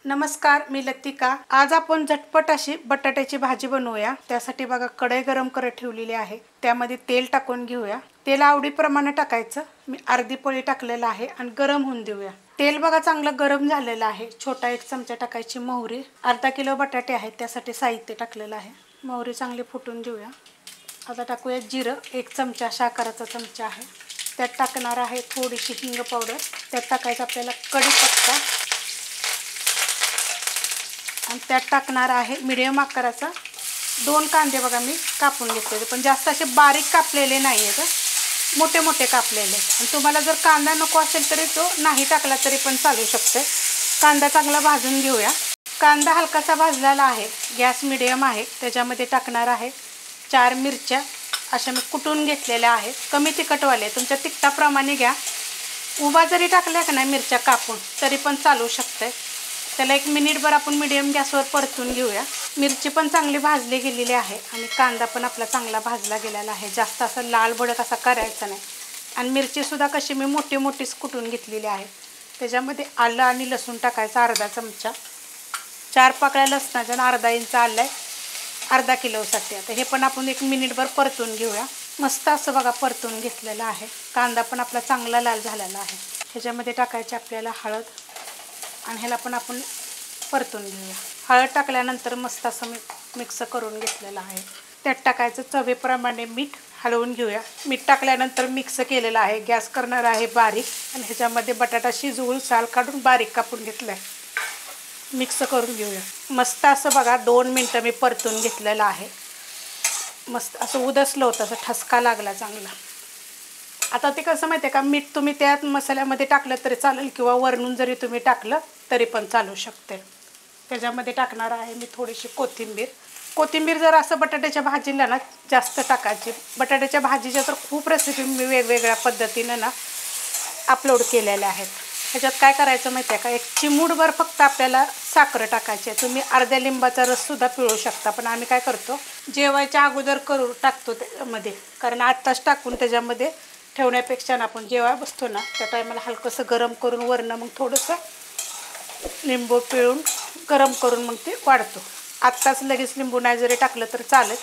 नमस्कार, मी लतिका। आज आपण झटपट अशी बटाट्याची भाजी बनवूया। त्यासाठी बघा कढई गरम करत ठेवलेली आहे। त्यामध्ये तेल टाकून घेऊया। तेल आवडीप्रमाणे टाकायचं। मी अर्धी पोळी टाकलेला आहे आणि गरम होऊन देऊया। तेल बघा चांगलं गरम झालेलं आहे। छोटा 1 चमचा टाकायची मोहरी। अर्धा किलो बटाटे आहेत त्यासाठी साहित्य टाकलेलं आहे। मोहरी चांगली फुटून घेऊया। आता टाकूया जिरं, 1 चमचा आकाराचा चमचा आहे। त्यात टाकणार आहे थोडीशी हिंग पावडर। त्यात टाकायचं आपल्याला कढीपत्ता आणि त्यात टाकणार आहे मीडियम आकाराचा 2 कांदे बघा मी कापून घेतले, पण जास्त असे बारीक कापलेले नाही आहेत, मोठे मोठे कापलेले। आणि तुम्हाला जर कांदा नको असेल तरी तो नाही टाकला तरी पण चालू शकते। कांदा चांगला भाजून घेऊया। कांदा हलकासा भाजलेला आहे, गॅस मीडियम आहे। त्याच्यामध्ये टाकणार आहे 4 मिरच्या, अशा मी कुटून घेतलेल्या आहेत। कमी तिखटवाले, तुमच्या तिखटाप्रमाणे घ्या। उभा जरी टाकल्या का नाही मिरच्या कापून तरी पण चालू शकते। त्याला 1 मिनिटभर आपण मीडियम गॅसवर परतून घेऊया। मिरची पण चांगली भाजली गेलेली आहे आणि कांदा पण आपला चांगला भाजला गेलेला आहे। जास्त असं लाल भडक असा करायचा नाही। आणि मिरची सुद्धा कशी मी मोठी मोठीच कुटून घेतलेली आहे। त्याच्यामध्ये आलं आणि लसूण टाकायचा अर्धा चमचा, 4 पाकळ्या लसणाच्या आणि अर्धा इंच आलं आहे अर्धा किलोसाठी। आता हे पण आपण 1 मिनिटभर परतून घेऊया। मस्त असं बघा परतून घेतलेलं आहे। कांदा पण आपला चांगला लाल झालेला आहे। ह्याच्यामध्ये टाकायची आपल्याला हळद आणि ह्याला पण आपण परतून घेऊया। हळद टाकल्यानंतर मस्त असं मिक्स करून घेतलेलं आहे। त्यात टाकायचं चवीप्रमाणे मीठ, हलवून घेऊया। मीठ टाकल्यानंतर मिक्स केलेलं आहे। गॅस करणार आहे बारीक आणि ह्याच्यामध्ये बटाटा शिजवून साल काढून बारीक कापून घेतलं आहे। मिक्स करून घेऊया। मस्त असं बघा 2 मिनटं मी परतून घेतलेलं आहे। मस्त असं उदसलं होतं, असं ठसका लागला चांगला। आता ते कसं माहिती आहे का, मीठ तुम्ही त्यात मसाल्यामध्ये टाकलं तरी चालेल किंवा वरून जरी तुम्ही टाकलं तरी पण चालू शकते। त्याच्यामध्ये टाकणार आहे मी थोडीशी कोथिंबीर। कोथिंबीर जर असं बटाट्याच्या भाजीला ना जास्त टाकायची। बटाट्याच्या भाजीच्या तर खूप रेसिपी मी वेगवेगळ्या पद्धतीनं ना अपलोड केलेल्या आहेत। ह्याच्यात काय करायचं माहिती आहे का, 1 चिमूटभर फक्त आपल्याला साखर टाकायची आहे। तुम्ही अर्ध्या लिंबाचा रससुद्धा पिळू शकता, पण आम्ही काय करतो जेवायच्या अगोदर टाकतो त्यामध्ये, कारण आत्ताच टाकून त्याच्यामध्ये ठेवण्यापेक्षा ना आपण जेव्हा बसतो ना त्या टायमाला हलकंसं गरम करून वरनं मग थोडंसं लिंबू पिळून गरम करून मग ते वाढतो। आत्ताच लगेच लिंबू नाही जरी टाकलं तर चालेल।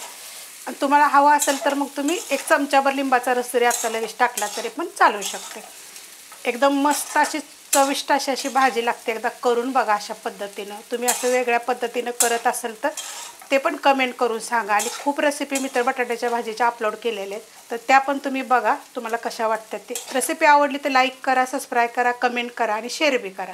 आणि तुम्हाला हवा असेल तर मग तुम्ही 1 चमचाभर लिंबाचा रस जरी आत्ता लगेच टाकला तरी पण चालू शकते। एकदम मस्त अशी चविष्ट अशी भाजी लागते। एकदा करून बघा अशा पद्धतीनं। तुम्ही असं वेगळ्या पद्धतीनं करत असेल तर ते पण कमेंट करून सांगा। आणि खूप रेसिपी मी तर बटाट्याच्या भाजीच्या अपलोड केलेले आहेत, तर त्या पण तुम्ही बघा, तुम्हाला कशा वाटतात ते। रेसिपी आवडली तर लाईक करा, सबस्क्राईब करा, कमेंट करा आणि शेअर बी करा।